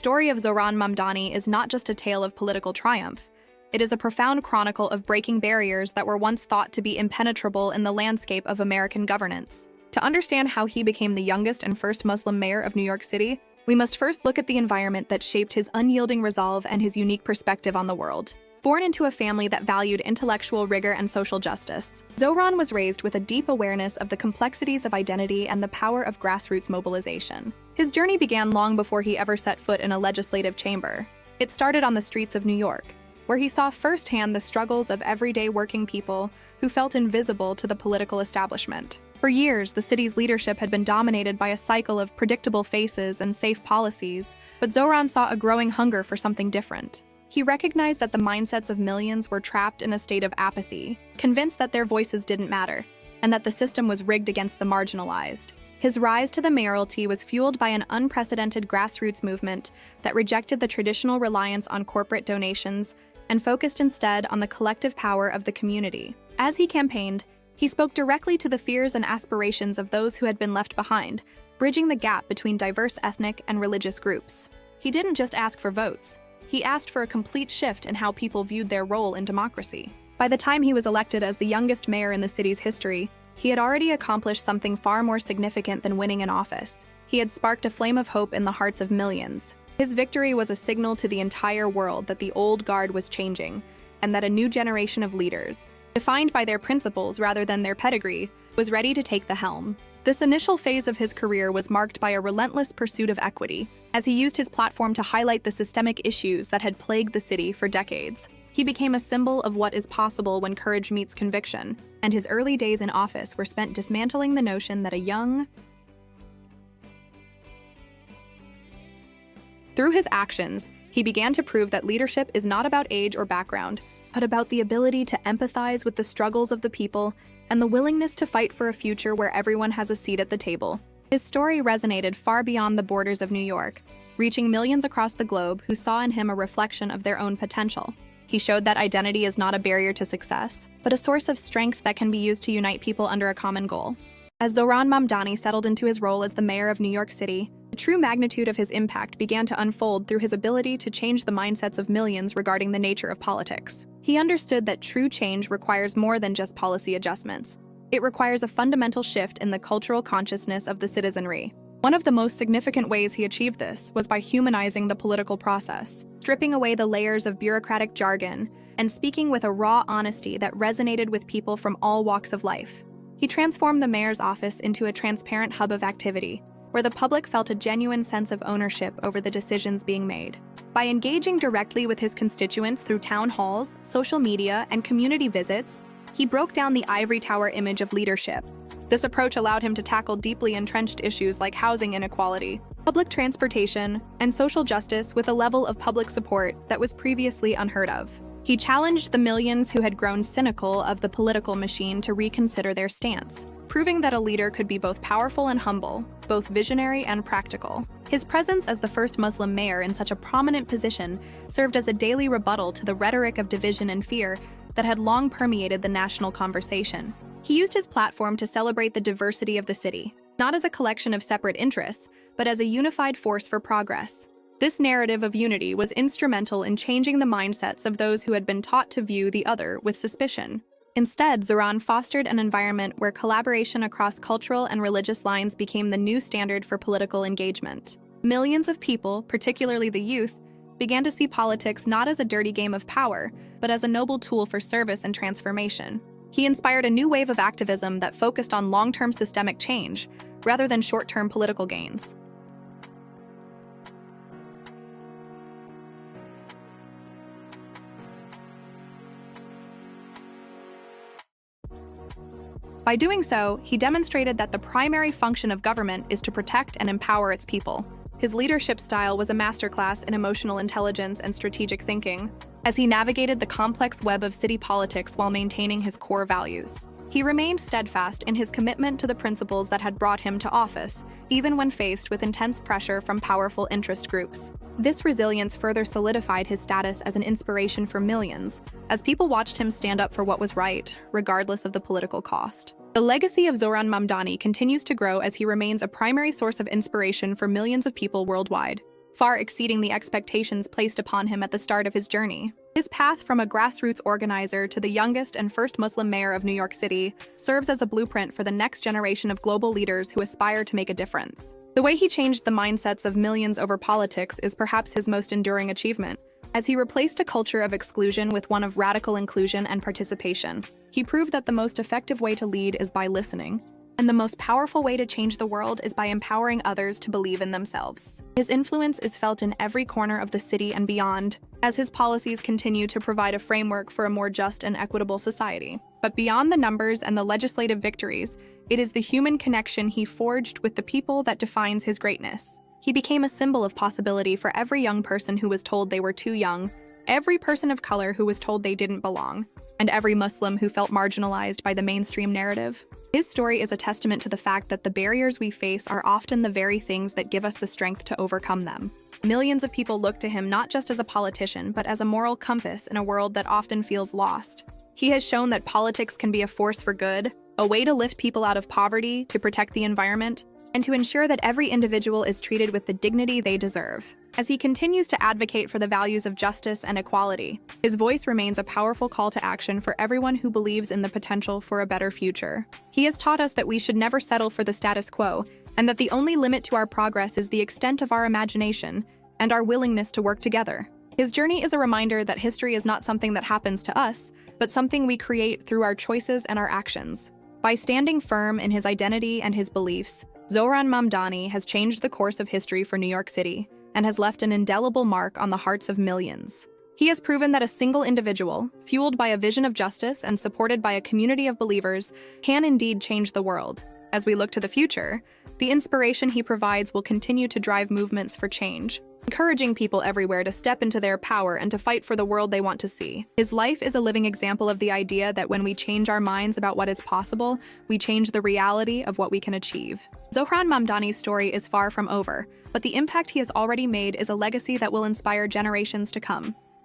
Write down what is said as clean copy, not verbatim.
story of Zohran Mamdani is not just a tale of political triumph. It is a profound chronicle of breaking barriers that were once thought to be impenetrable in the landscape of American governance. To understand how he became the youngest and first Muslim mayor of New York City, we must first look at the environment that shaped his unyielding resolve and his unique perspective on the world. Born into a family that valued intellectual rigor and social justice, Zohran was raised with a deep awareness of the complexities of identity and the power of grassroots mobilization. His journey began long before he ever set foot in a legislative chamber. It started on the streets of New York, where he saw firsthand the struggles of everyday working people who felt invisible to the political establishment. For years, the city's leadership had been dominated by a cycle of predictable faces and safe policies, but Zohran saw a growing hunger for something different. He recognized that the mindsets of millions were trapped in a state of apathy, convinced that their voices didn't matter, and that the system was rigged against the marginalized. His rise to the mayoralty was fueled by an unprecedented grassroots movement that rejected the traditional reliance on corporate donations and focused instead on the collective power of the community. As he campaigned, he spoke directly to the fears and aspirations of those who had been left behind, bridging the gap between diverse ethnic and religious groups. He didn't just ask for votes. He asked for a complete shift in how people viewed their role in democracy. By the time he was elected as the youngest mayor in the city's history, he had already accomplished something far more significant than winning an office. He had sparked a flame of hope in the hearts of millions. His victory was a signal to the entire world that the old guard was changing, and that a new generation of leaders, defined by their principles rather than their pedigree, was ready to take the helm. This initial phase of his career was marked by a relentless pursuit of equity, as he used his platform to highlight the systemic issues that had plagued the city for decades. He became a symbol of what is possible when courage meets conviction, and his early days in office were spent dismantling the notion that Through his actions, he began to prove that leadership is not about age or background, but about the ability to empathize with the struggles of the people and the willingness to fight for a future where everyone has a seat at the table. His story resonated far beyond the borders of New York, reaching millions across the globe who saw in him a reflection of their own potential. He showed that identity is not a barrier to success, but a source of strength that can be used to unite people under a common goal. As Zohran Mamdani settled into his role as the mayor of New York City, the true magnitude of his impact began to unfold through his ability to change the mindsets of millions regarding the nature of politics. He understood that true change requires more than just policy adjustments. It requires a fundamental shift in the cultural consciousness of the citizenry. One of the most significant ways he achieved this was by humanizing the political process, stripping away the layers of bureaucratic jargon and speaking with a raw honesty that resonated with people from all walks of life. He transformed the mayor's office into a transparent hub of activity, where the public felt a genuine sense of ownership over the decisions being made. By engaging directly with his constituents through town halls, social media, and community visits, he broke down the ivory tower image of leadership. This approach allowed him to tackle deeply entrenched issues like housing inequality, public transportation, and social justice with a level of public support that was previously unheard of. He challenged the millions who had grown cynical of the political machine to reconsider their stance, proving that a leader could be both powerful and humble, both visionary and practical. His presence as the first Muslim mayor in such a prominent position served as a daily rebuttal to the rhetoric of division and fear that had long permeated the national conversation. He used his platform to celebrate the diversity of the city, not as a collection of separate interests, but as a unified force for progress. This narrative of unity was instrumental in changing the mindsets of those who had been taught to view the other with suspicion. Instead, Zohran fostered an environment where collaboration across cultural and religious lines became the new standard for political engagement. Millions of people, particularly the youth, began to see politics not as a dirty game of power, but as a noble tool for service and transformation. He inspired a new wave of activism that focused on long-term systemic change, rather than short-term political gains. By doing so, he demonstrated that the primary function of government is to protect and empower its people. His leadership style was a masterclass in emotional intelligence and strategic thinking, as he navigated the complex web of city politics while maintaining his core values. He remained steadfast in his commitment to the principles that had brought him to office, even when faced with intense pressure from powerful interest groups. This resilience further solidified his status as an inspiration for millions, as people watched him stand up for what was right, regardless of the political cost. The legacy of Zohran Mamdani continues to grow as he remains a primary source of inspiration for millions of people worldwide. far exceeding the expectations placed upon him at the start of his journey. His path from a grassroots organizer to the youngest and first Muslim mayor of New York City serves as a blueprint for the next generation of global leaders who aspire to make a difference. The way he changed the mindsets of millions over politics is perhaps his most enduring achievement, as he replaced a culture of exclusion with one of radical inclusion and participation. He proved that the most effective way to lead is by listening, and the most powerful way to change the world is by empowering others to believe in themselves. His influence is felt in every corner of the city and beyond, as his policies continue to provide a framework for a more just and equitable society. But beyond the numbers and the legislative victories, it is the human connection he forged with the people that defines his greatness. He became a symbol of possibility for every young person who was told they were too young, every person of color who was told they didn't belong, and every Muslim who felt marginalized by the mainstream narrative. His story is a testament to the fact that the barriers we face are often the very things that give us the strength to overcome them. Millions of people look to him not just as a politician, but as a moral compass in a world that often feels lost. He has shown that politics can be a force for good, a way to lift people out of poverty, to protect the environment, and to ensure that every individual is treated with the dignity they deserve. As he continues to advocate for the values of justice and equality, his voice remains a powerful call to action for everyone who believes in the potential for a better future. He has taught us that we should never settle for the status quo, and that the only limit to our progress is the extent of our imagination and our willingness to work together. His journey is a reminder that history is not something that happens to us, but something we create through our choices and our actions. By standing firm in his identity and his beliefs, Zohran Mamdani has changed the course of history for New York City and has left an indelible mark on the hearts of millions. He has proven that a single individual, fueled by a vision of justice and supported by a community of believers, can indeed change the world. As we look to the future, the inspiration he provides will continue to drive movements for change, encouraging people everywhere to step into their power and to fight for the world they want to see. His life is a living example of the idea that when we change our minds about what is possible, we change the reality of what we can achieve. Zohran Mamdani's story is far from over, but the impact he has already made is a legacy that will inspire generations to come.